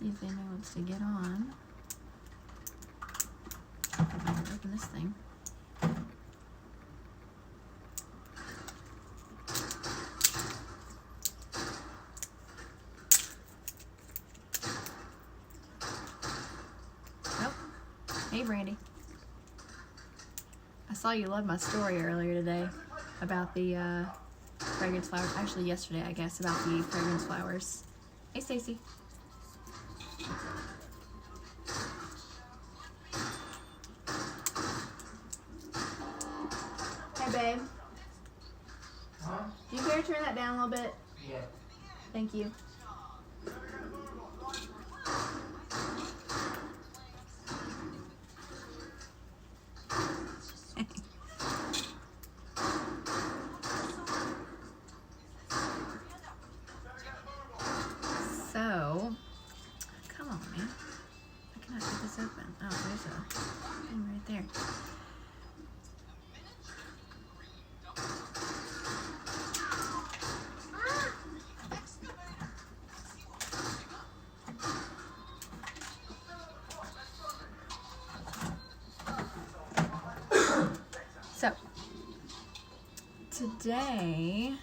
see if anyone wants to get on. Open this thing. Nope. Hey, Brandy. I saw you loved my story earlier today about the fragrance flowers. Actually, yesterday, I guess, about the fragrance flowers. Hey, Stacy. Hey, babe. Huh? Do you care to turn that down a little bit? Yeah. Thank you. So, come on, man. I cannot get this open. Oh, there's a thing right there. So, today,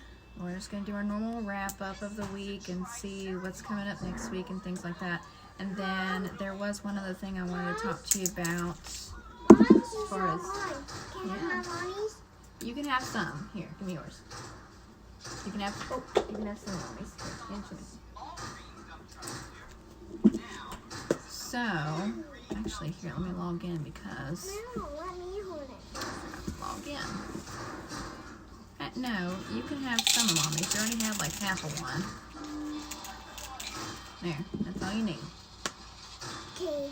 we're just going to do our normal wrap-up of the week and see what's coming up next week and things like that. And then there was one other thing I wanted to talk to you about. As far as- Can I have mommies? You can have some. Here, give me yours. You can have some mommies. Here, hand to me. So, actually, here, let me log in because... No, let me hold it. Log in. No, you can have some of mommies. You already have like half of one. There, that's all you need. Okay.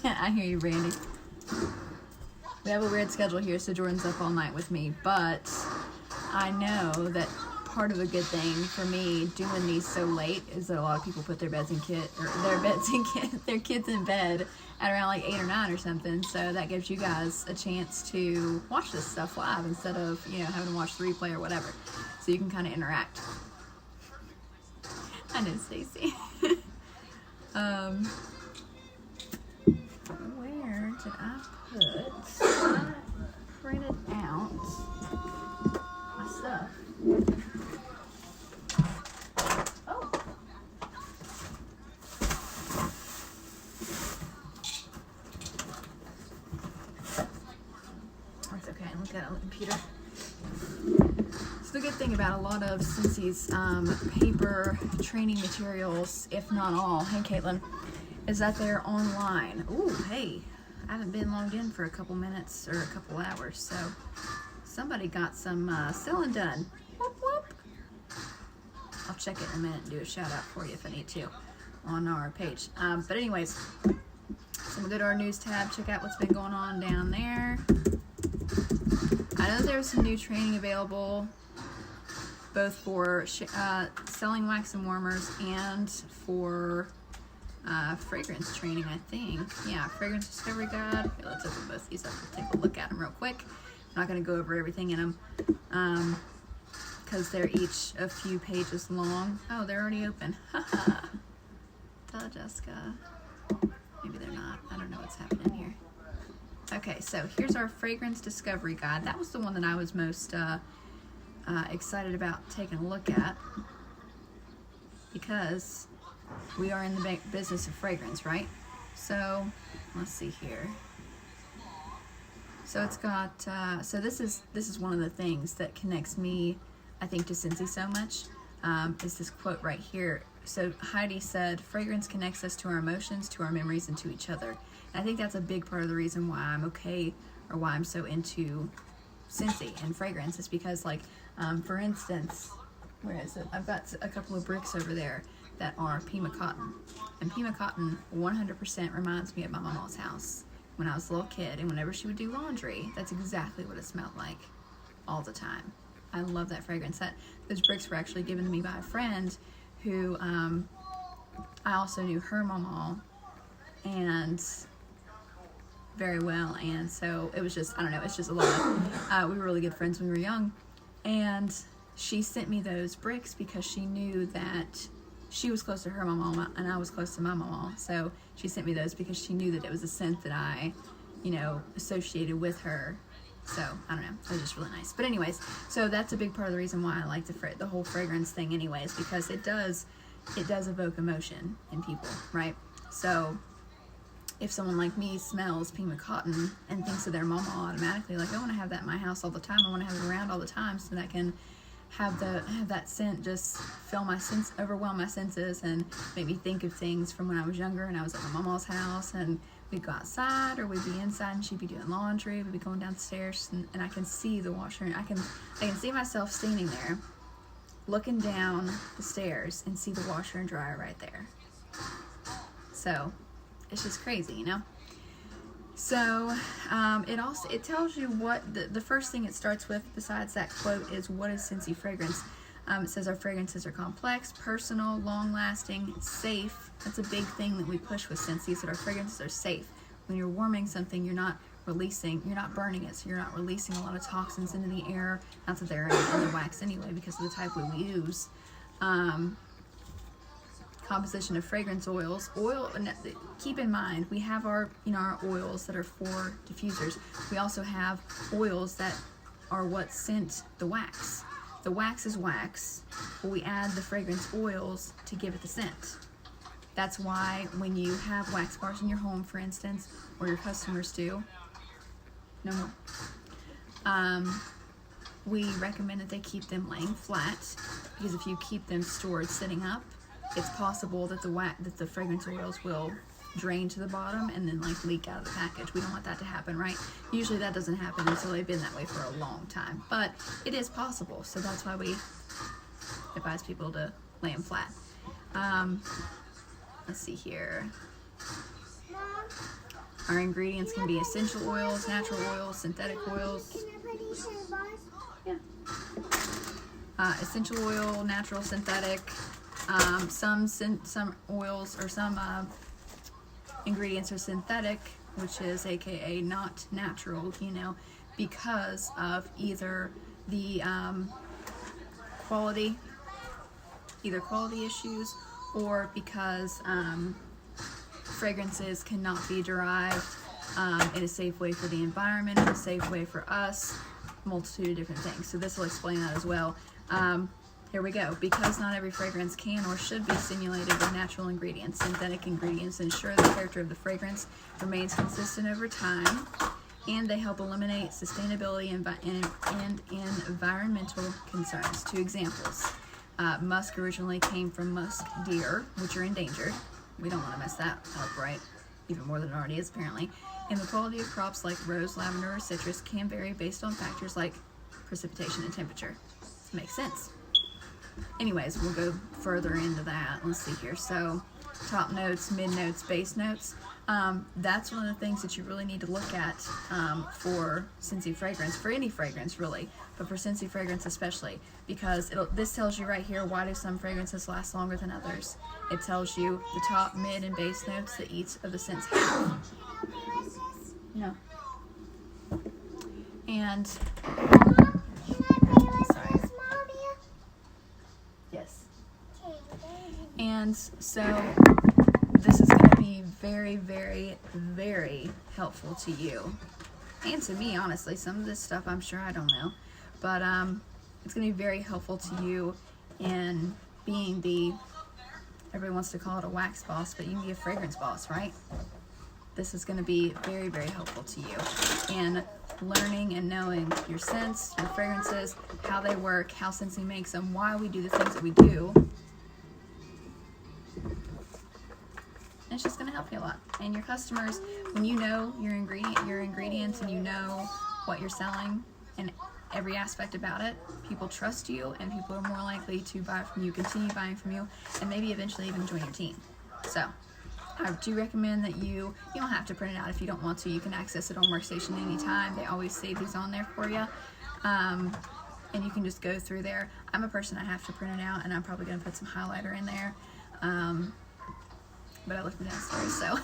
I hear you, Randy. We have a weird schedule here, so Jordan's up all night with me, but I know that part of a good thing for me doing these so late is that a lot of people put their kids in bed at around like 8 or 9 or something, so that gives you guys a chance to watch this stuff live instead of, you know, having to watch the replay or whatever, so you can kind of interact. I know, Stacy. Where did I printed out my stuff? Oh. That's okay. Look at it on the computer. So the good thing about a lot of Scentsy's paper training materials, if not all, hey Caitlin, is that they're online. Ooh, hey, I haven't been logged in for a couple minutes or a couple hours, so somebody got some selling done. Whoop, whoop. I'll check it in a minute and do a shout out for you if I need to on our page. But anyways, so we'll go to our news tab, check out what's been going on down there. I know there's some new training available, both for selling wax and warmers and for fragrance training, I think. Yeah, fragrance discovery guide. Okay, let's open both these up and take a look at them real quick. I'm not going to go over everything in them because they're each a few pages long. Oh, they're already open. Haha. Tell Jessica. Maybe they're not. I don't know what's happening here. Okay, so here's our fragrance discovery guide. That was the one that I was most excited about taking a look at because we are in the business of fragrance, right? So let's see here. So it's got so this is one of the things that connects me, I think, to Scentsy so much. Is this quote right here. So Heidi said, fragrance connects us to our emotions, to our memories, and to each other. And I think that's a big part of the reason why I'm okay, or why I'm so into Scentsy and fragrance, is because, like, for instance, where is it? I've got a couple of bricks over there that are Pima Cotton. And Pima Cotton 100% reminds me of my mama's house when I was a little kid, and whenever she would do laundry, that's exactly what it smelled like all the time. I love that fragrance. Those bricks were actually given to me by a friend who I also knew her mama and very well, and so it was just, I don't know, it's just a lot of, we were really good friends when we were young, and she sent me those bricks because she knew that she was close to her mama and I was close to my mama. So she sent me those because she knew that it was a scent that I, associated with her. So I don't know, it was just really nice. But anyways, so that's a big part of the reason why I like the whole fragrance thing anyways, because it does evoke emotion in people, right? So if someone like me smells Pima Cotton and thinks of their mama automatically, like, I want to have that in my house all the time. I want to have it around all the time so that I can have that scent just overwhelm my senses and make me think of things from when I was younger and I was at my mama's house and we'd go outside or we'd be inside and she'd be doing laundry. We'd be going downstairs and I can see the washer and I can see myself standing there looking down the stairs and see the washer and dryer right there. So it's just crazy, So it tells you what the first thing it starts with besides that quote is, what is Scentsy fragrance? It says our fragrances are complex, personal, long-lasting, safe. That's a big thing that we push with Scentsy, is that our fragrances are safe. When you're warming something, you're not burning it, so you're not releasing a lot of toxins into the air. Not that they're in the wax anyway, because of the type we use. Composition of fragrance oils. Keep in mind, we have our oils that are for diffusers. We also have oils that are what scent the wax. The wax is wax, but we add the fragrance oils to give it the scent. That's why when you have wax bars in your home, for instance, or your customers do, no more. We recommend that they keep them laying flat, because if you keep them stored sitting up, it's possible that the fragrance oils will drain to the bottom and then leak out of the package. We don't want that to happen, right? Usually that doesn't happen until they've been that way for a long time, but it is possible. So that's why we advise people to lay them flat. Let's see here. Our ingredients can be essential oils, natural oils, synthetic oils. Can I put these in the bars? Yeah. Essential oil, natural, synthetic. Some oils or some ingredients are synthetic, which is aka not natural, because of either the quality issues, or because fragrances cannot be derived in a safe way for the environment, in a safe way for us, a multitude of different things. So this will explain that as well. Here we go. Because not every fragrance can or should be stimulated with natural ingredients, synthetic ingredients ensure the character of the fragrance remains consistent over time, and they help eliminate sustainability and environmental concerns. 2 examples. Musk originally came from musk deer, which are endangered. We don't want to mess that up, right? Even more than it already is, apparently. And the quality of crops like rose, lavender, or citrus can vary based on factors like precipitation and temperature. This makes sense. Anyways, we'll go further into that. Let's see here. So, top notes, mid notes, base notes. That's one of the things that you really need to look at for Scentsy fragrance, for any fragrance really, but for Scentsy fragrance especially, because this tells you right here, why do some fragrances last longer than others. It tells you the top, mid, and base notes that each of the scents have. No. And yes. And so this is going to be very, very, very helpful to you. And to me, honestly. Some of this stuff I'm sure I don't know. But it's going to be very helpful to you in being everybody wants to call it a wax boss, but you can be a fragrance boss, right? This is going to be very, very helpful to you in learning and knowing your scents, your fragrances, how they work, how Scentsy makes them, why we do the things that we do. And it's just going to help you a lot. And your customers, when you know your ingredients and you know what you're selling and every aspect about it, people trust you and people are more likely to buy from you, continue buying from you, and maybe eventually even join your team. So I do recommend that you don't have to print it out if you don't want to. You can access it on Workstation anytime. They always save these on there for you. And you can just go through there. I'm a person, I have to print it out, and I'm probably going to put some highlighter in there. But I left it downstairs, so.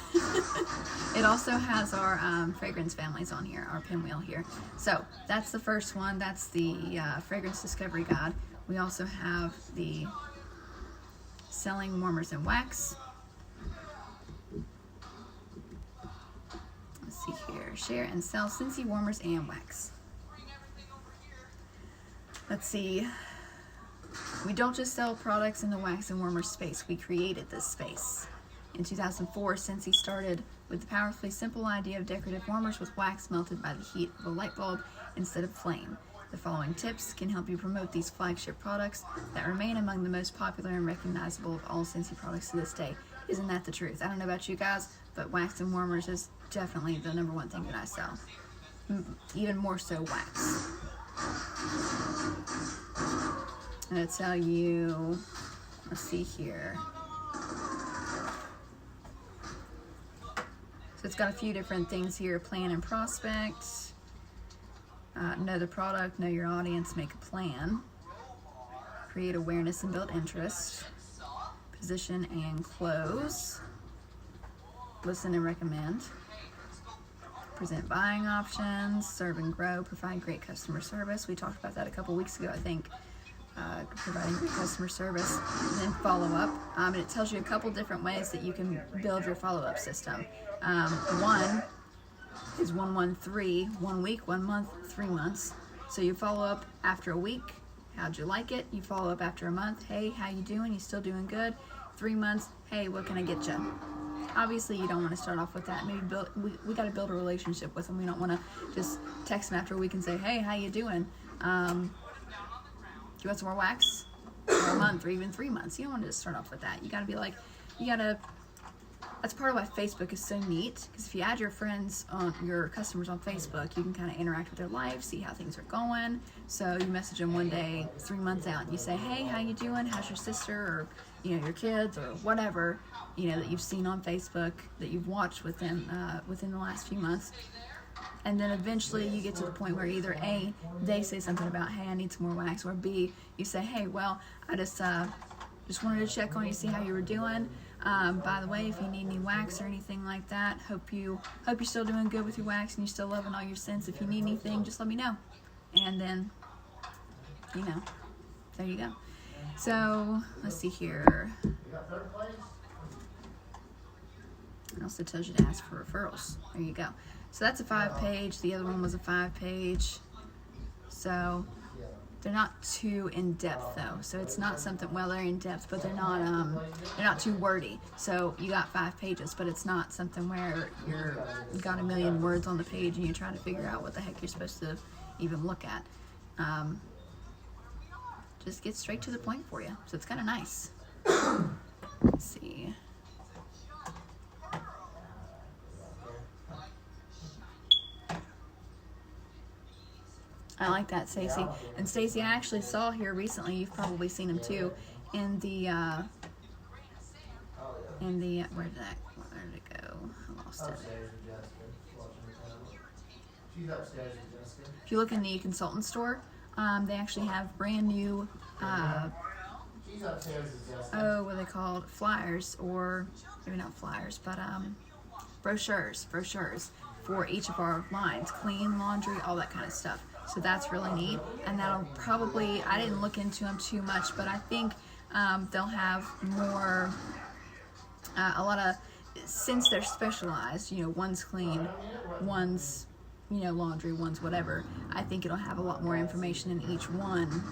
It also has our fragrance families on here, our pinwheel here. So that's the first one. That's the Fragrance Discovery Guide. We also have the selling warmers and wax. Let's see here. Share and sell Scentsy warmers and wax. Let's see. We don't just sell products in the wax and warmer space. We created this space. In 2004, Scentsy started with the powerfully simple idea of decorative warmers with wax melted by the heat of a light bulb instead of flame. The following tips can help you promote these flagship products that remain among the most popular and recognizable of all Scentsy products to this day. Isn't that the truth? I don't know about you guys, but wax and warmers is definitely the #1 thing that I sell. Even more so wax. I'm going to tell you, let's see here. So it's got a few different things here. Plan and prospect. Know the product, know your audience, make a plan. Create awareness and build interest. Position and close. Listen and recommend. Present buying options. Serve and grow. Provide great customer service. We talked about that a couple weeks ago, I think. Providing great customer service. And then follow up. And it tells you a couple different ways that you can build your follow-up system. One is 113, 1 week, 1 month, 3 months. So you follow up after a week. How'd you like it? You follow up after a month. Hey, how you doing? You still doing good? 3 months. Hey, what can I get you? Obviously, you don't want to start off with that. Maybe we got to build a relationship with them. We don't want to just text them after a week and say, hey, how you doing? Do you want some more wax? For a month or even 3 months. You don't want to just start off with that. You got to be like, that's part of why Facebook is so neat, because if you add your friends on your customers on Facebook, you can kind of interact with their life, see how things are going. So you message them one day 3 months out and you say, hey, how you doing? How's your sister, or your kids, or whatever that you've seen on Facebook, that you've watched with them within the last few months. And then eventually you get to the point where either A, they say something about, hey, I need some more wax, or B, you say, hey, well, I just wanted to check on you, see how you were doing. By the way, if you need any wax or anything like that, hope you're still doing good with your wax and you're still loving all your scents. If you need anything, just let me know. And then, there you go. So, let's see here. It also tells you to ask for referrals. There you go. So that's a 5-page. The other one was a 5-page. So they're not too in-depth though. So it's not something, well, they're in-depth, but they're not too wordy. So you got 5 pages, but it's not something where you got a million words on the page and you're trying to figure out what the heck you're supposed to even look at. Just get straight to the point for you. So it's kind of nice. Let's see. I like that, Stacy. And Stacy, I actually saw here recently, you've probably seen him too, in the where did it go? I lost it. She's upstairs with Jessica. If you look in the consultant store, they actually have brand new, She's upstairs with Jessica. what are they called? Flyers, or maybe not flyers, but brochures for each of our lines, clean, laundry, all that kind of stuff. So that's really neat, and that'll probably, I didn't look into them too much, but I think they'll have more, a lot of, since they're specialized, one's clean, one's, laundry, one's whatever, I think it'll have a lot more information in each one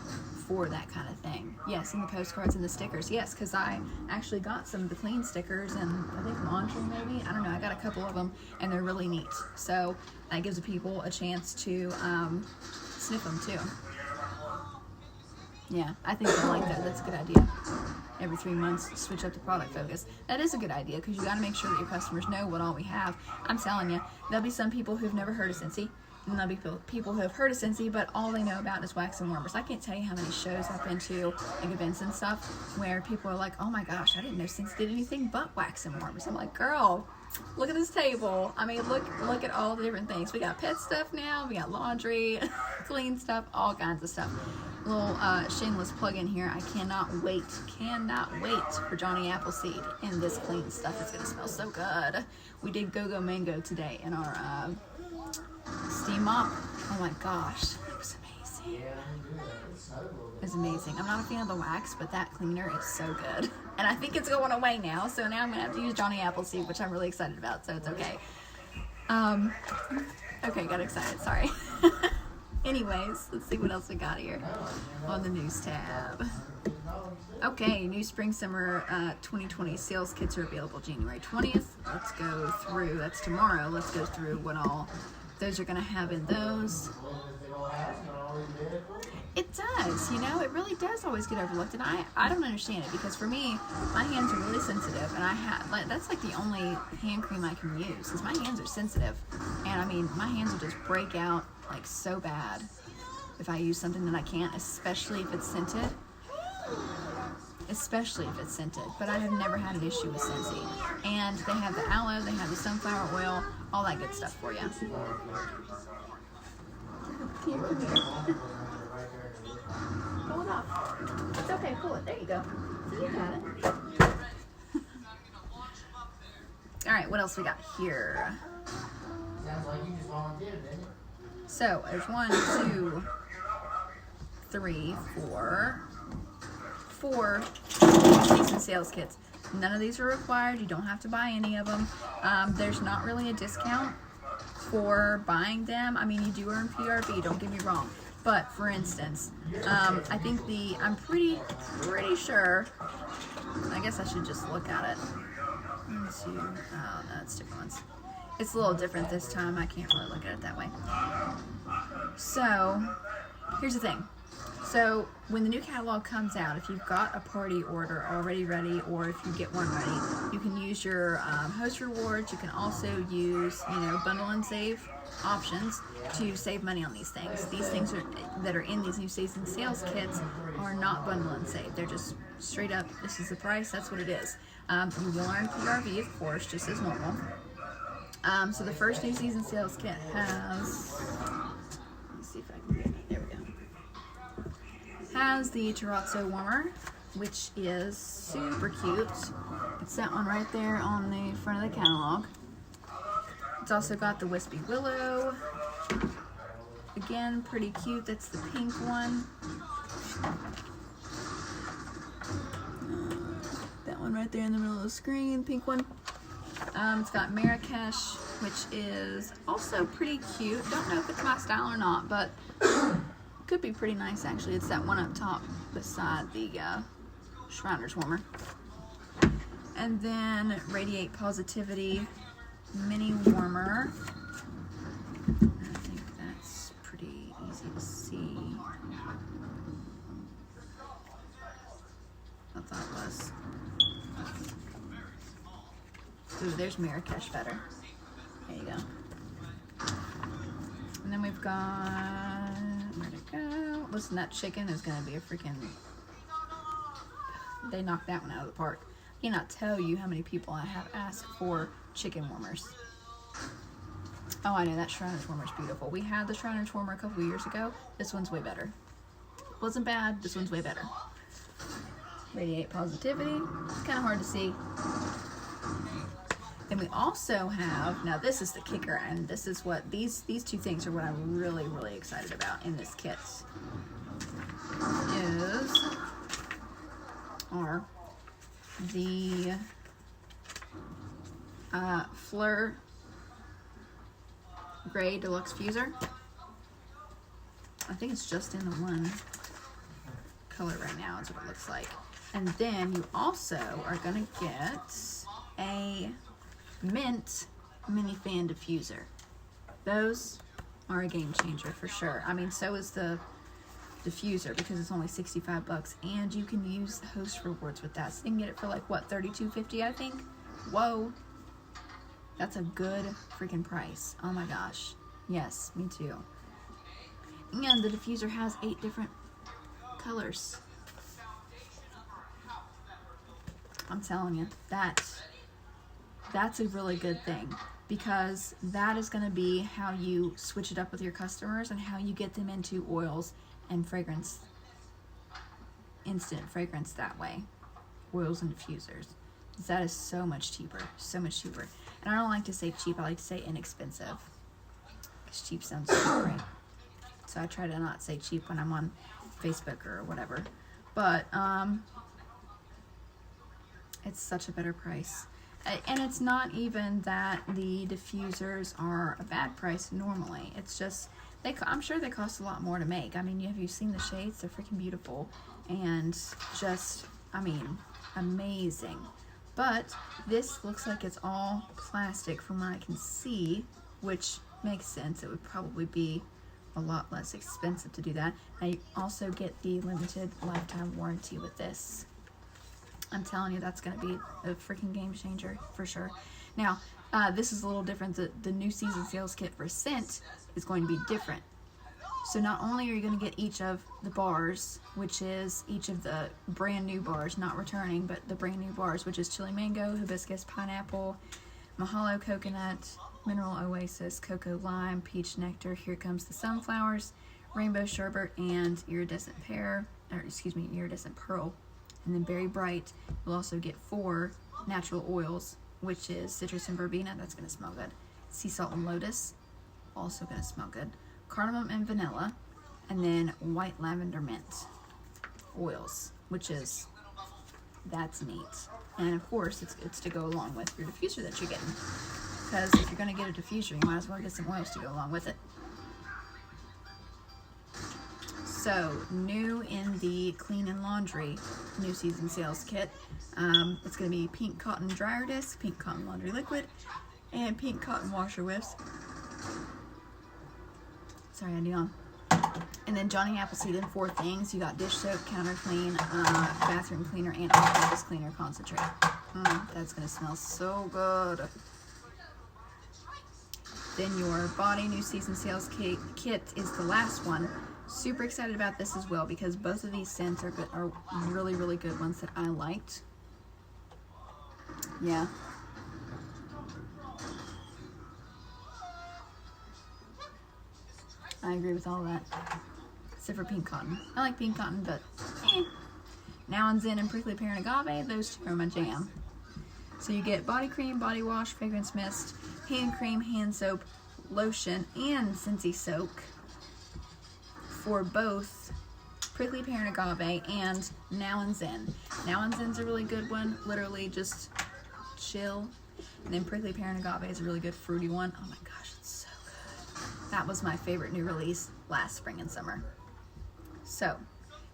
for that kind of thing. Yes, and the postcards and the stickers, yes, because I actually got some of the clean stickers, and I think laundry maybe, I don't know, I got a couple of them, and they're really neat. So that gives the people a chance to sniff them too. Yeah, I think I like that. That's a good idea. Every 3 months, switch up the product focus. That is a good idea, because you got to make sure that your customers know what all we have. I'm telling you, there'll be some people who've never heard of Scentsy, and there'll be people who have heard of Scentsy, but all they know about is wax and warmers. I can't tell you how many shows I've been to, like events and stuff, where people are like, oh my gosh, I didn't know Scentsy did anything but wax and warmers. I'm like, girl, look at this table. I mean, look at all the different things. We got pet stuff now, we got laundry, clean stuff, all kinds of stuff. Little shameless plug in here. I cannot wait for Johnny Appleseed in this clean stuff. It's gonna smell so good. We did Go-Go Mango today in our steam mop. Oh my gosh, that was amazing. Yeah, I do that. It snowed a little bit. is amazing. I'm not a fan of the wax, but that cleaner is so good. And I think it's going away now, so now I'm gonna have to use Johnny Appleseed, which I'm really excited about, so it's okay. Okay, got excited, sorry. Anyways, let's see what else we got here on the news tab. Okay, new spring summer 2020 sales kits are available January 20th. Let's go through, that's tomorrow, let's go through what all those are going to have in those. It does, you know, it really does always get overlooked, and I don't understand it, because for me, my hands are really sensitive, and that's like the only hand cream I can use, because my hands are sensitive, and I mean, my hands will just break out like so bad if I use something that I can't, especially if it's scented. But I have never had an issue with Scentsy. And they have the aloe, they have the sunflower oil, all that good stuff for you. Here, come here. Pull it off. It's okay, pull it. There you go. See, you got it. Alright, what else we got here? Sounds like you just volunteered, didn't it? So, there's 1, 2, 3, 4 season sales kits. None of these are required. You don't have to buy any of them. There's not really a discount for buying them. I mean, you do earn PRV, don't get me wrong. But for instance, I think I'm pretty sure, I guess I should just look at it. 1, 2, oh no, it's different ones. It's a little different this time. I can't really look at it that way. So, here's the thing. So, when the new catalog comes out, if you've got a party order already ready, or if you get one ready, you can use your host rewards. You can also use, you know, bundle and save options to save money on these things. These things that are in these new season sales kits are not bundle and save. They're just straight up, this is the price, that's what it is. You will earn PRV, of course, just as normal. So the first new season sales kit has, let's see if I can get it, there we go. Has the Terrazzo warmer, which is super cute. It's that one right there on the front of the catalog. It's also got the Wispy Willow. Again, pretty cute. That's the pink one. That one right there in the middle of the screen, pink one. It's got Marrakesh, which is also pretty cute. Don't know if it's my style or not, but could be pretty nice actually. It's that one up top beside the Shriners warmer. And then Radiate Positivity mini warmer. I think that's pretty easy to see. I thought it was. Ooh, there's Marrakesh better. There you go. And then we've got, where'd it go? Listen, that chicken is gonna be a freaking, they knocked that one out of the park. I cannot tell you how many people I have asked for chicken warmers. Oh, I know, that Shriners warmer is beautiful. We had the Shriners warmer a couple of years ago. This one's way better. Wasn't bad, this one's way better. Radiate Positivity. It's kind of hard to see. Then we also have, now this is the kicker, and this is what, these two things are what I'm really, really excited about in this kit. Are the Fleur Gray Deluxe Fuser. I think it's just in the one color right now is what it looks like. And then you also are gonna get a mint mini fan diffuser. Those are a game changer for sure. I mean, so is the diffuser because it's only 65 bucks, and you can use the host rewards with that. So you can get it for like what, $32.50 I think. Whoa, that's a good freaking price. Oh my gosh, yes, me too. And the diffuser has 8 different colors. I'm telling you, that's a really good thing, because that is going to be how you switch it up with your customers and how you get them into oils and fragrance, instant fragrance that way. Oils and diffusers. That is so much cheaper, so much cheaper. And I don't like to say cheap, I like to say inexpensive, because cheap sounds so great. So I try to not say cheap when I'm on Facebook or whatever. But it's such a better price. And it's not even that the diffusers are a bad price normally. It's just, I'm sure they cost a lot more to make. I mean, have you seen the shades? They're freaking beautiful. And just, I mean, amazing. But this looks like it's all plastic from what I can see, which makes sense. It would probably be a lot less expensive to do that. Now you also get the limited lifetime warranty with this. I'm telling you, that's going to be a freaking game changer for sure. Now, this is a little different. The new season sales kit for Scent is going to be different. So not only are you going to get each of the bars, which is each of the brand new bars, not returning, but the brand new bars, which is chili mango, hibiscus pineapple, mahalo coconut, mineral oasis, cocoa lime, peach nectar, here comes the sunflowers, rainbow sherbet, and iridescent iridescent pearl. And then Berry Bright, you'll also get 4 natural oils, which is citrus and verbena, that's going to smell good. Sea salt and lotus, also going to smell good. Cardamom and vanilla, and then white lavender mint oils, which is, that's neat. And of course, it's to go along with your diffuser that you're getting. Because if you're going to get a diffuser, you might as well get some oils to go along with it. So, new in the Clean and Laundry new season sales kit, it's going to be pink cotton dryer disc, pink cotton laundry liquid, and pink cotton washer whips. Sorry, I yawned. And then Johnny Appleseed in 4 things. You got dish soap, counter clean, bathroom cleaner, and all-purpose cleaner concentrate. That's going to smell so good. Then your body new season sales kit is the last one. Super excited about this as well because both of these scents are good, are really, really good ones that I liked. Yeah. I agree with all that. Except for pink cotton. I like pink cotton, but Now and Zen and prickly pear and agave, those 2 are my jam. So you get body cream, body wash, fragrance mist, hand cream, hand soap, lotion, and Scentsy soak for both prickly pear and agave and Now and Zen. Now and Zen's a really good one, literally just chill. And then prickly pear and agave is a really good fruity one. Oh my gosh, it's so good. That was my favorite new release last spring and summer. So,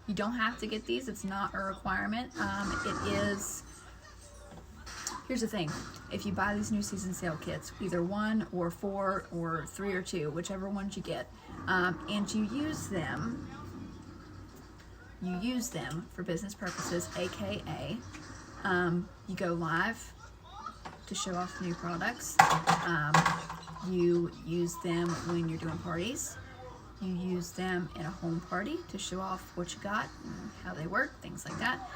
you don't have to get these. It's not a requirement. It is... Here's the thing. If you buy these new season sale kits, either 1 or 4 or 3 or 2, whichever ones you get, and you use them for business purposes, aka you go live to show off new products. You use them when you're doing parties. You use them in a home party to show off what you got and how they work, things like that.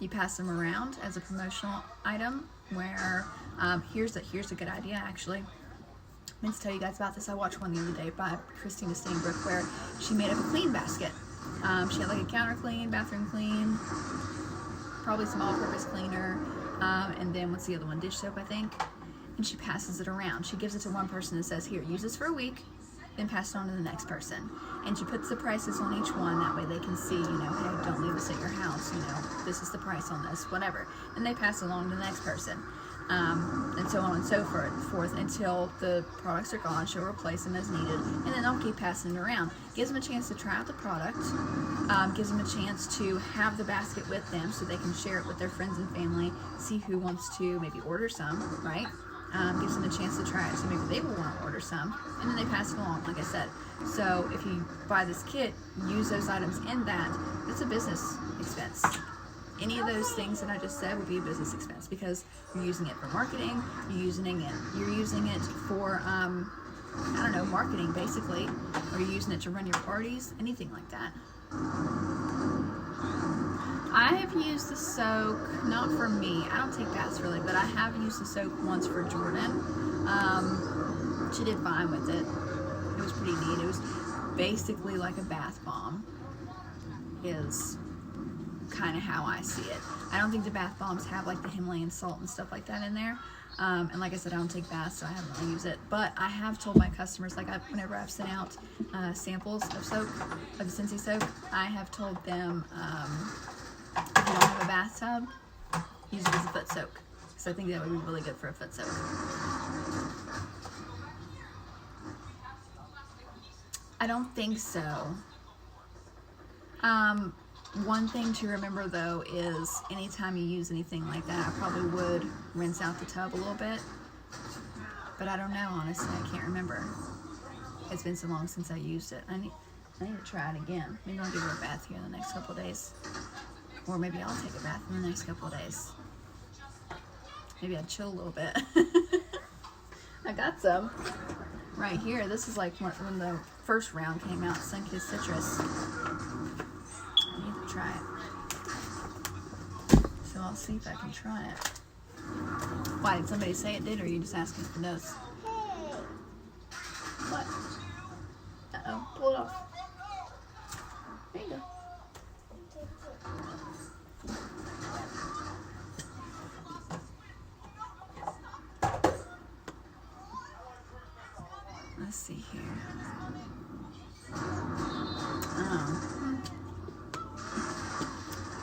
You pass them around as a promotional item where, here's a good idea actually. I meant to tell you guys about this. I watched one the other day by Christina Steinbrook where she made up a clean basket. She had like a counter clean, bathroom clean, probably some all-purpose cleaner, and then what's the other one? Dish soap, I think. And she passes it around. She gives it to one person and says, here, use this for a week, then pass it on to the next person. And she puts the prices on each one, that way they can see, hey, don't leave this at your house, this is the price on this, whatever. And they pass it along to the next person. And so on and so forth until the products are gone. She'll replace them as needed, and then they'll keep passing it around. Gives them a chance to try out the product, gives them a chance to have the basket with them so they can share it with their friends and family, see who wants to maybe order some, right? Gives them a chance to try it, so maybe they will want to order some, and then they pass it along, like I said. So if you buy this kit, use those items in that, it's a business expense. Any of those things that I just said would be a business expense because you're using it for marketing, you're using it for, marketing basically, or you're using it to run your parties, anything like that. I have used the soak, not for me, I don't take baths really, but I have used the soak once for Jordan. She did fine with it. It was pretty neat. It was basically like a bath bomb. kind of how I see it. I don't think the bath bombs have like the Himalayan salt and stuff like that in there. And like I said, I don't take baths, so I haven't really used it. But I have told my customers, like whenever I've sent out samples of soap, of the Scentsy soap, I have told them if you don't have a bathtub, use it as a foot soak. So I think that would be really good for a foot soak. I don't think so. One thing to remember though is anytime you use anything like that, I probably would rinse out the tub a little bit. But I don't know, honestly, I can't remember. It's been so long since I used it. I need to try it again. Maybe I'll give it a bath here in the next couple of days. Or maybe I'll take a bath in the next couple of days. Maybe I'd chill a little bit. I got some right here. This is like when the first round came out, Sunkissed Citrus. I need to try it. So I'll see if I can try it. Why, did somebody say it did, or are you just asking for notes? Hey. What? Uh-oh, pull it off. There you go. Let's see here.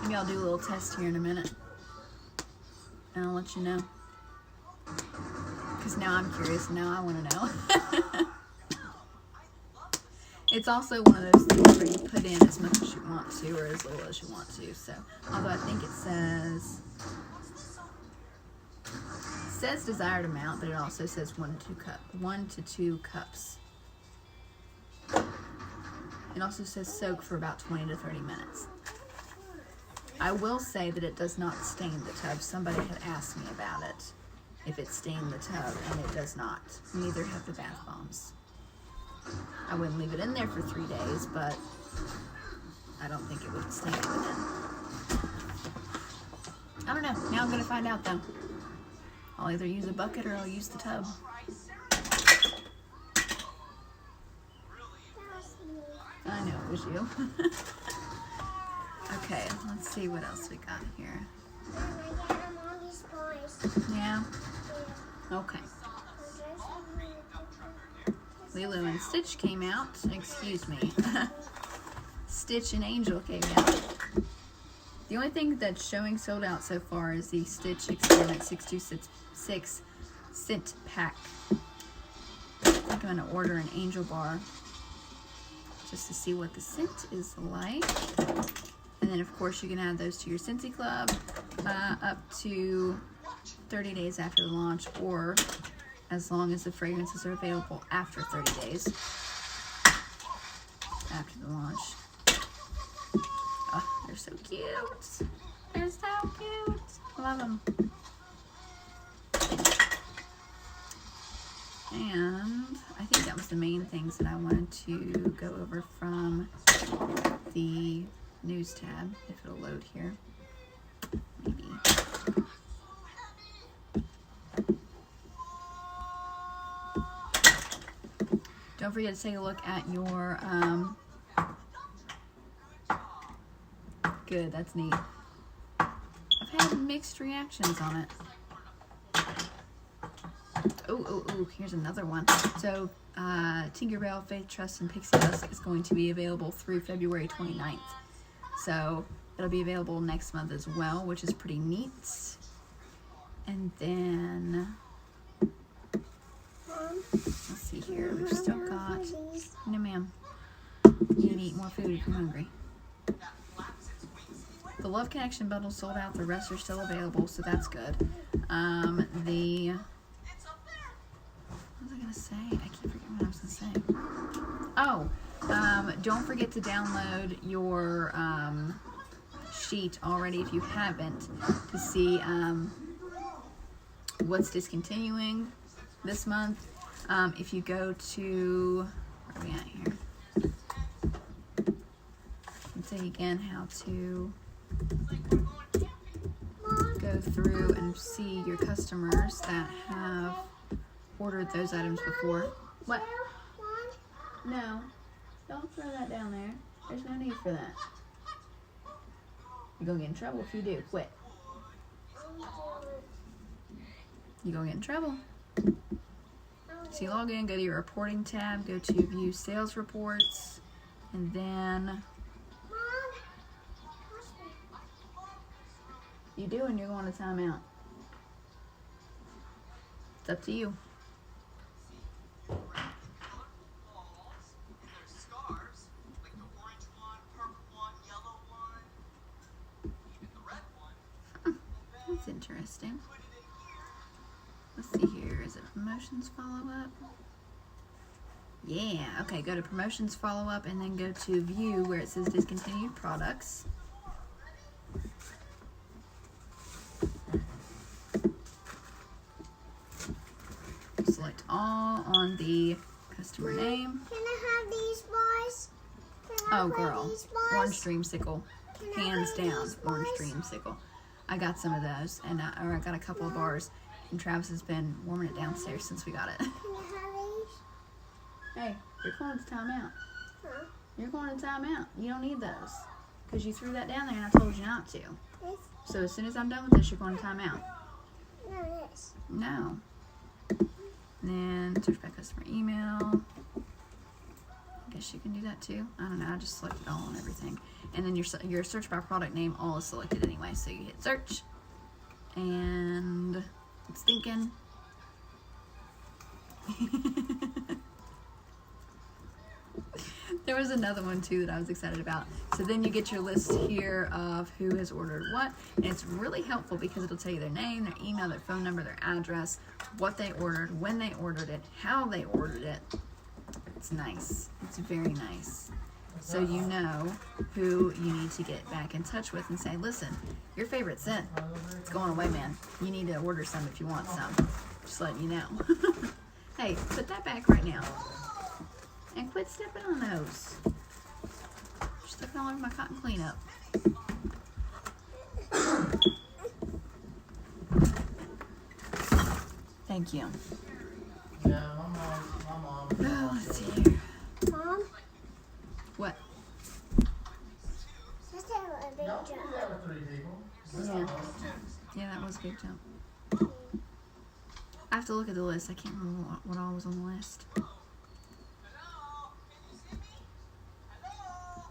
Maybe I'll do a little test here in a minute. And I'll let you know. Because now I'm curious. Now I want to know. It's also one of those things where you put in as much as you want to or as little as you want to. So, although I think it says desired amount, but it also says 1 to 2 cups. It also says soak for about 20 to 30 minutes. I will say that it does not stain the tub. Somebody had asked me about it, if it stained the tub, and it does not. Neither have the bath bombs. I wouldn't leave it in there for 3 days, but I don't think it would stain it then. I don't know. Now I'm going to find out, though. I'll either use a bucket or I'll use the tub. I know, it was you. Okay, let's see what else we got here. Mom, I got them all these boys. Yeah? Okay. Lilo and Stitch came out. Excuse me. Stitch and Angel came out. The only thing that's showing sold out so far is the Stitch Experiment 626 scent pack. I think I'm going to order an Angel bar just to see what the scent is like. And then, of course, you can add those to your Scentsy Club up to 30 days after the launch, or as long as the fragrances are available after 30 days after the launch. Oh, they're so cute. They're so cute. Love them. And I think that was the main things that I wanted to go over from the news tab, if it'll load here. Maybe. Don't forget to take a look at your, good, that's neat. I've had mixed reactions on it. Oh, here's another one. So, Tinkerbell, Faith, Trust, and Pixie Dust is going to be available through February 29th. So, it'll be available next month as well, which is pretty neat. And then, let's see here, we've still got, no ma'am, you need to eat more food if you're hungry. The Love Connection bundle sold out, the rest are still available, so that's good. What was I going to say? I keep forgetting what I was going to say. Oh, don't forget to download your sheet already if you haven't, to see what's discontinuing this month. If you go to, where are we at here? Let's say again how to go through and see your customers that have ordered those items before. What? No. Don't throw that down there. There's no need for that. You're gonna get in trouble if you do. Quit. You're gonna get in trouble. So you log in, go to your reporting tab, go to view sales reports, and then Mom, watch me. you do, and you're going to timeout. It's up to you. There's scarves, like the orange one, purple one, yellow one, even the red one. That's interesting. Put it in here. Let's see here. Is it promotions follow up? Yeah. Okay, go to promotions follow up and then go to view where it says discontinued products. Select all on the customer name. Can I have these boys? Can I Oh, play girl. these boys? Orange Dreamsicle. Can I Hands play down, these Orange boys? Dreamsicle. I got some of those, and or I got a couple of bars, and Travis has been warming it downstairs since we got it. Can I have these? Hey, you're going to timeout. Huh? You're going to timeout. You don't need those. Because you threw that down there and I told you not to. This? So as soon as I'm done with this, you're going to timeout. No, this. No. Then search by customer email. I guess you can do that too. I don't know. I just selected all on everything. And then your search by product name all is selected anyway. So you hit search. And it's thinking. There was another one too that I was excited about. So then you get your list here of who has ordered what, and it's really helpful because it'll tell you their name, their email, their phone number, their address, what they ordered, when they ordered it, how they ordered it. It's nice. It's very nice. So you know who you need to get back in touch with and say, listen, your favorite scent, it's going away, man. You need to order some if you want some. Just letting you know. Hey, put that back right now. And quit stepping on those. You're stepping all over my cotton cleanup. Thank you. Yeah, my mom. Oh, let's see here. Mom, What? let's have a big Don't do jump. that with 3 people. Yeah. Yeah, that was a big jump. I have to look at the list. I can't remember what all was on the list. Hello? Can you see me? Hello?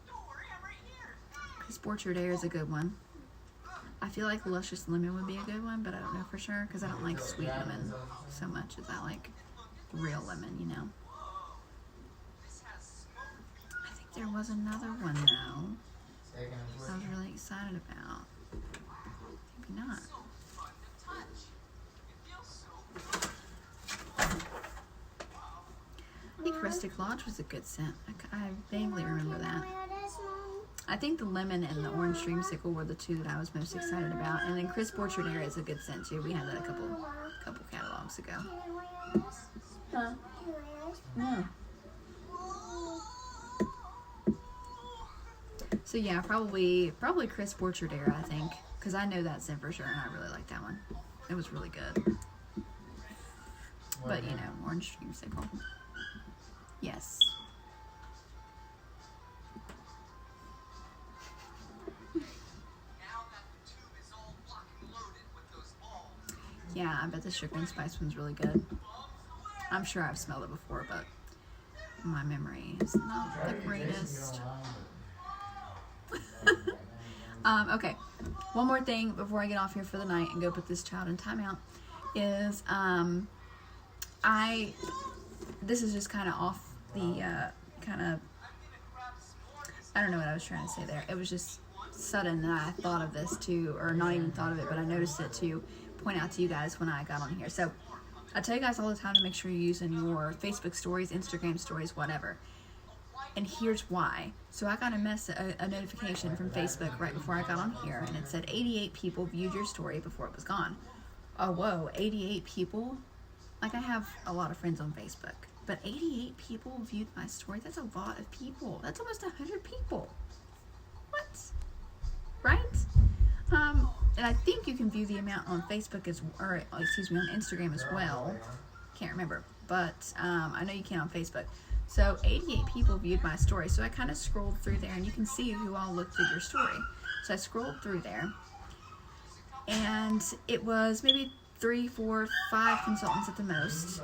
Don't worry, I'm right here. Because Orchard Air is a good one. I feel like Luscious Lemon would be a good one, but I don't know for sure because I don't like sweet lemon so much as I like real lemon, you know. This has smoke. I think there was another one though Second and I was really excited about. Maybe not. So fun to touch. It feels so I think Rustic Lodge was a good scent. I vaguely remember that. Can I wear this, Mom? I think the lemon and the orange dreamsicle were the two that I was most excited about. And then Crisp Orchard Air is a good scent too. We had that a couple catalogs ago. Can I wear this? Huh? Can I wear this? No. So yeah, probably Crisp Orchard Air, I think, because I know that scent for sure, and I really like that one. It was really good. But you know, orange dreamsicle. Yes. now that the tube is all locked and loaded with those balls. Yeah, I bet the sugar and spice one's really good. I'm sure I've smelled it before, but my memory is not the greatest. Okay, one more thing before I get off here for the night and go put this child in timeout is this is just kind of off the I don't know what I was trying to say there. It was just sudden that I thought of this too, or not even thought of it, but I noticed it to point out to you guys when I got on here. So I tell you guys all the time to make sure you're using your Facebook stories, Instagram stories, whatever. And here's why. So I got a notification from Facebook right before I got on here, and it said 88 people viewed your story before it was gone. Oh, whoa, 88 people? Like, I have a lot of friends on Facebook, but 88 people viewed my story? That's a lot of people. That's almost 100 people. What? Right? And I think you can view the amount on Facebook on Instagram as well. Can't remember, but I know you can on Facebook. So 88 people viewed my story. So I kind of scrolled through there, and you can see who all looked at your story. So I scrolled through there, and it was maybe 3, 4, 5 consultants at the most.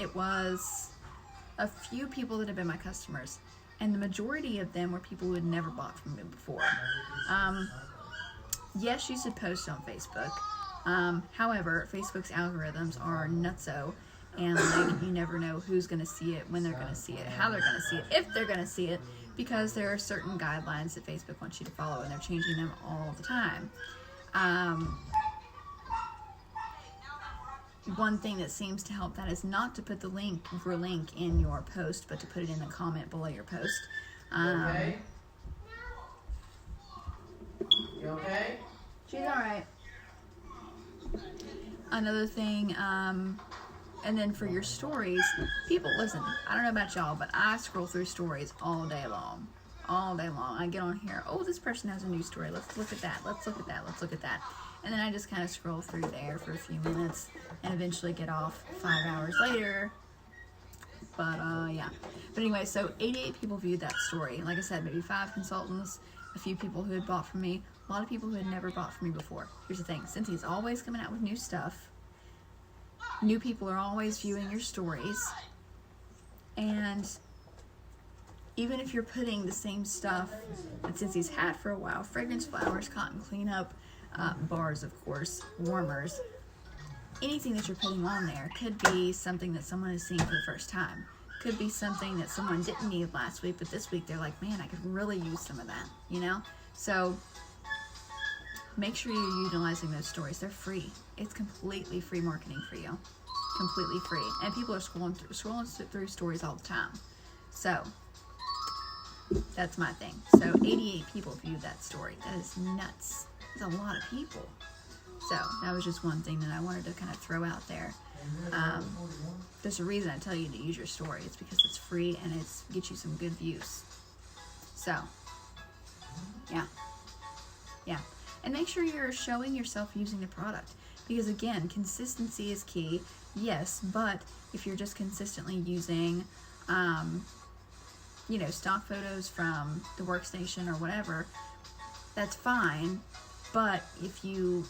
It was a few people that have been my customers, and the majority of them were people who had never bought from me before. Yes, you should post on Facebook. However, Facebook's algorithms are nutso, and like, you never know who's going to see it, when they're going to see it, how they're going to see it, if they're going to see it, because there are certain guidelines that Facebook wants you to follow, and they're changing them all the time. One thing that seems to help that is not to put the link in your post, but to put it in the comment below your post. Okay? You okay? She's alright. Another thing, and then for your stories, people, listen, I don't know about y'all, but I scroll through stories all day long. All day long. I get on here, oh, this person has a new story. Let's look at that. Let's look at that. Let's look at that. And then I just kind of scroll through there for a few minutes and eventually get off 5 hours later. But, yeah. But anyway, so 88 people viewed that story. Like I said, maybe 5 consultants, a few people who had bought from me, a lot of people who had never bought from me before. Here's the thing, since he's always coming out with new stuff, new people are always viewing your stories, and even if you're putting the same stuff that since he's had for a while, fragrance, flowers, cotton cleanup, bars, of course, warmers, anything that you're putting on there could be something that someone has seen for the first time. Could be something that someone didn't need last week, but this week they're like, man, I could really use some of that, you know? So make sure you're utilizing those stories. They're free. It's completely free marketing for you. Completely free. And people are scrolling through stories all the time. So that's my thing. So 88 people viewed that story. That is nuts. That's a lot of people. So that was just one thing that I wanted to kind of throw out there. There's a reason I tell you to use your story. It's because it's free and it's gets you some good views. So yeah. And make sure you're showing yourself using the product, because again, consistency is key. Yes, but if you're just consistently using stock photos from the workstation or whatever, that's fine. But if you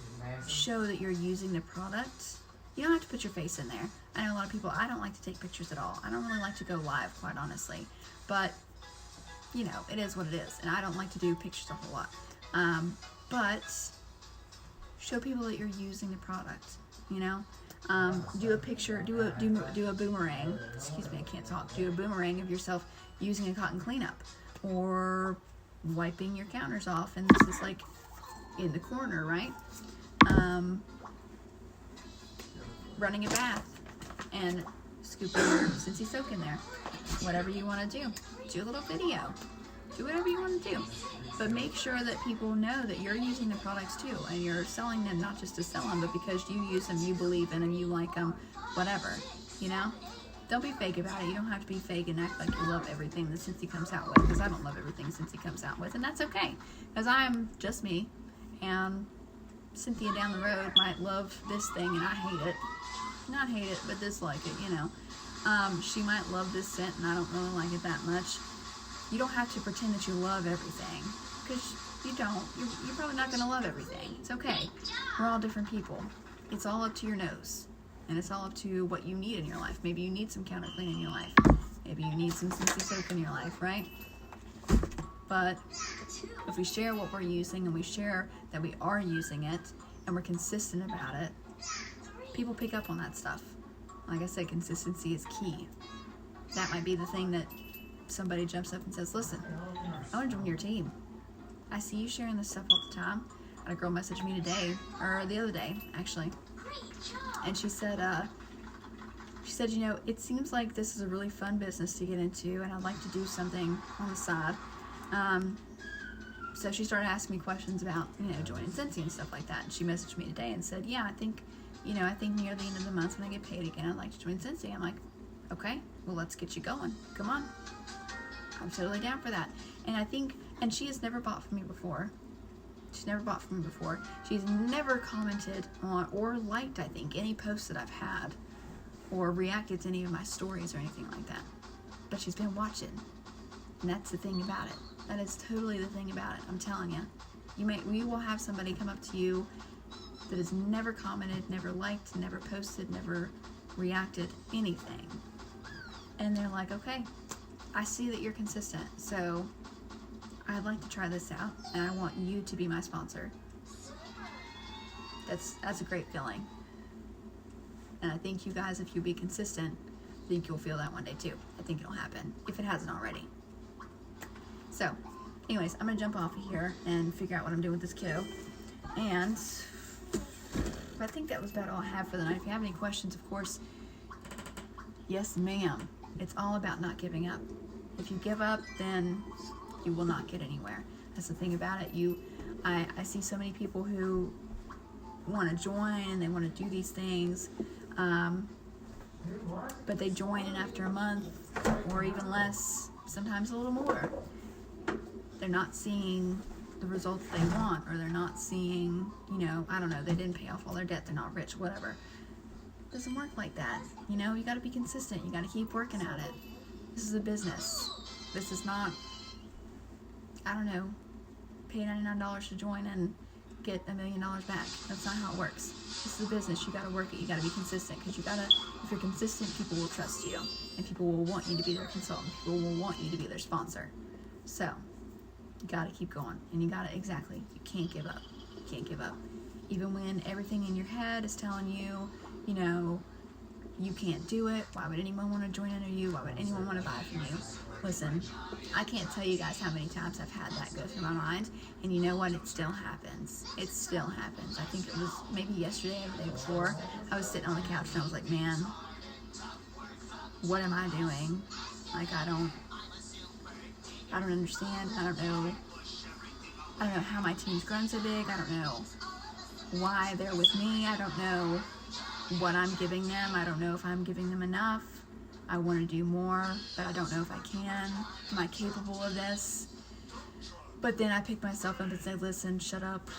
show that you're using the product, you don't have to put your face in there. I know a lot of people, I don't like to take pictures at all. I don't really like to go live, quite honestly. But, it is what it is. And I don't like to do pictures a whole lot. But show people that you're using the product, do a picture, do a boomerang. Excuse me, I can't talk. Do a boomerang of yourself using a cotton cleanup, or wiping your counters off, and this is like in the corner, right? Running a bath and scooping your Scentsy soak in there. Whatever you want to do. Do a little video. Do whatever you want to do. But make sure that people know that you're using the products too, and you're selling them not just to sell them, but because you use them, you believe in them, you like them, whatever, Don't be fake about it. You don't have to be fake and act like you love everything that Scentsy comes out with, because I don't love everything Scentsy comes out with, and that's okay, because I'm just me, and Cynthia down the road might love this thing and I hate it. Not hate it, but dislike it, She might love this scent and I don't really like it that much. You don't have to pretend that you love everything, because you don't. You're probably not going to love everything. It's okay. We're all different people. It's all up to your nose, and it's all up to what you need in your life. Maybe you need some counter clean in your life. Maybe you need some Scentsy soap in your life, right? But if we share what we're using, and we share that we are using it, and we're consistent about it, people pick up on that stuff. Like I said, consistency is key. That might be the thing that somebody jumps up and says, listen, I want to join your team. I see you sharing this stuff all the time. I had a girl message me today, or the other day, actually. And she said, it seems like this is a really fun business to get into, and I'd like to do something on the side. So she started asking me questions about, joining Scentsy and stuff like that. And she messaged me today and said, yeah, I think near the end of the month when I get paid again, I'd like to join Scentsy. I'm like, okay, well, let's get you going. Come on. I'm totally down for that. And she has never bought from me before. She's never bought from me before. She's never commented on or liked, I think, any posts that I've had, or reacted to any of my stories or anything like that. But she's been watching. And that's the thing about it. That is totally the thing about it. I'm telling you. We will have somebody come up to you that has never commented, never liked, never posted, never reacted, anything. And they're like, okay, I see that you're consistent, so I'd like to try this out, and I want you to be my sponsor. That's a great feeling. And I think you guys, if you be consistent, I think you'll feel that one day too. I think it'll happen, if it hasn't already. So, anyways, I'm gonna jump off of here and figure out what I'm doing with this kiddo. And I think that was about all I have for the night. If you have any questions, of course, yes ma'am. It's all about not giving up. If you give up, then you will not get anywhere. That's the thing about it. I see so many people who want to join, they want to do these things, but they join, and after a month or even less, sometimes a little more, they're not seeing the results they want, or they're not seeing, I don't know, they didn't pay off all their debt, they're not rich, whatever. It doesn't work like that. You got to be consistent. You got to keep working at it. This is a business. This is not, I don't know, pay $99 to join and get $1 million back. That's not how it works. This is a business. You got to work it. You got to be consistent, because if you're consistent, people will trust you, and people will want you to be their consultant. People will want you to be their sponsor. So you got to keep going, and you can't give up. You can't give up. Even when everything in your head is telling you, you can't do it. Why would anyone want to join under you? Why would anyone want to buy from you? Listen, I can't tell you guys how many times I've had that go through my mind, and you know what? It still happens. It still happens. I think it was maybe yesterday or the day before. I was sitting on the couch and I was like, man, what am I doing? Like, I don't understand. I don't know how my team's grown so big. I don't know why they're with me. I don't know what I'm giving them. I don't know if I'm giving them enough. I want to do more, but I don't know if I can. Am I capable of this? But then I pick myself up and say, listen, shut up.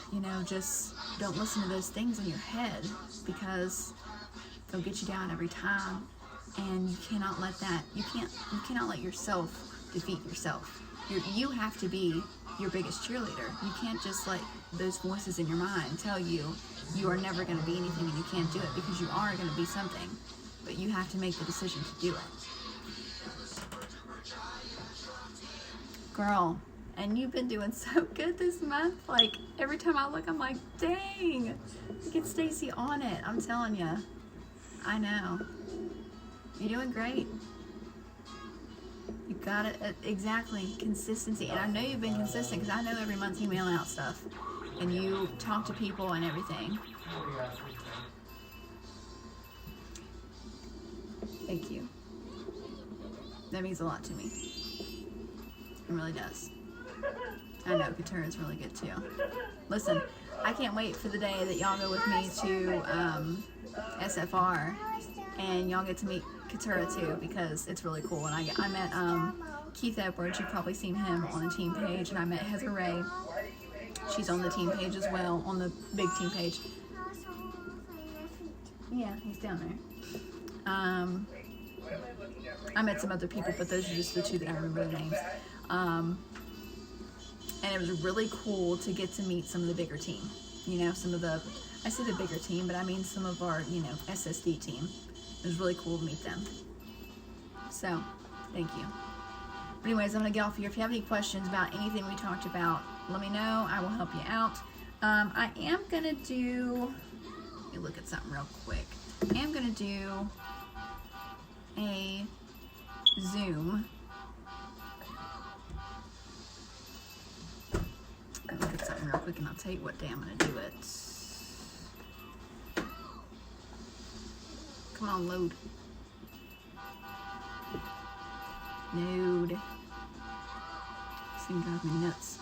Just don't listen to those things in your head, because they'll get you down every time. And you cannot let that, you cannot let yourself defeat yourself. You have to be your biggest cheerleader. You can't just let those voices in your mind tell you are never going to be anything and you can't do it, because you are going to be something. But you have to make the decision to do it. Girl, and you've been doing so good this month. Like, every time I look, I'm like, dang, get Stacy on it. I'm telling you. I know. You're doing great. You got it. Exactly. Consistency. And I know you've been consistent, because I know every month you mail out stuff. And you talk to people and everything. Thank you. That means a lot to me. It really does. I know Katura is really good too. Listen, I can't wait for the day that y'all go with me to SFR, and y'all get to meet Katura too, because it's really cool. And I met Keith Edwards. You've probably seen him on the team page, and I met Heather Ray. She's on the team page as well, on the big team page. Yeah, he's down there. I met some other people, but those are just the two that I remember their names. And it was really cool to get to meet some of the bigger team. Some of the, I say the bigger team, but I mean some of our, SSD team. It was really cool to meet them. So, thank you. But anyways, I'm going to get off here. If you have any questions about anything we talked about, let me know. I will help you out. I am going to do, let me look at something real quick. I am going to do a Zoom. I'll look at something real quick and I'll tell you what day I'm going to do it. Come on, load. Load. This thing drives me nuts.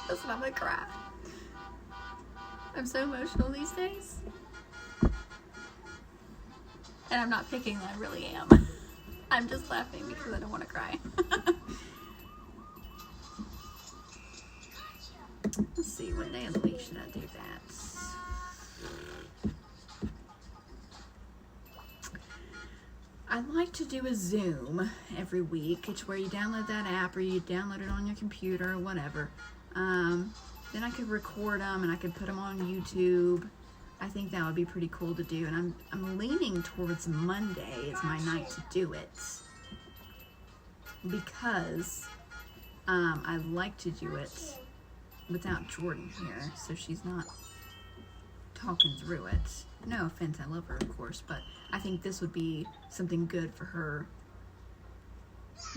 Listen, I'm gonna cry. I'm so emotional these days. And I'm not picking, I really am. I'm just laughing because I don't want to cry. Let's see, what day of the week should I do that? I like to do a Zoom every week. It's where you download that app or you download it on your computer or whatever. Then I could record them and I could put them on YouTube. I think that would be pretty cool to do. And I'm leaning towards Monday as my night to do it. Because I like to do it without Jordan here, so she's not talking through it. No offense, I love her, of course, but I think this would be something good for her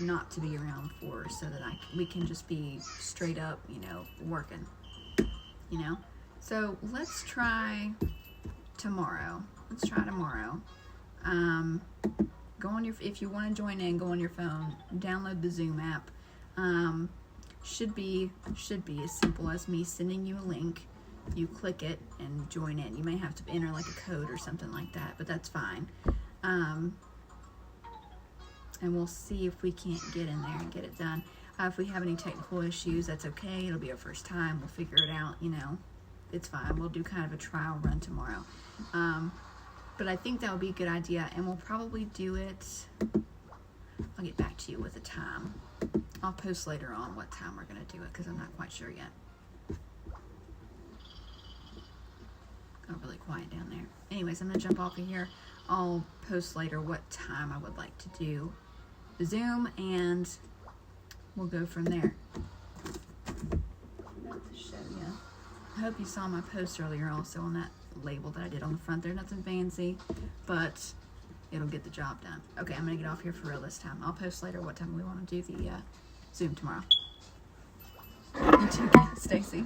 not to be around for, so that we can just be straight up, you know, working, you know. So let's try tomorrow. Let's try tomorrow. Go on if you want to join in, go on your phone, download the Zoom app. Should be as simple as me sending you a link. You click it and join in. You may have to enter like a code or something like that, but that's fine. And we'll see if we can't get in there and get it done. If we have any technical issues, that's okay. It'll be our first time. We'll figure it out, you know. It's fine. We'll do kind of a trial run tomorrow. But I think that would be a good idea, and we'll probably do it. I'll get back to you with a time. I'll post later on what time we're going to do it, because I'm not quite sure yet. Got really quiet down there. Anyways, I'm going to jump off of here. I'll post later what time I would like to do the Zoom, and we'll go from there. To show you. I hope you saw my post earlier also on that label that I did on the front there. Nothing fancy, but it'll get the job done. Okay, I'm going to get off here for real this time. I'll post later what time we want to do the Zoom tomorrow. You too, Stacy.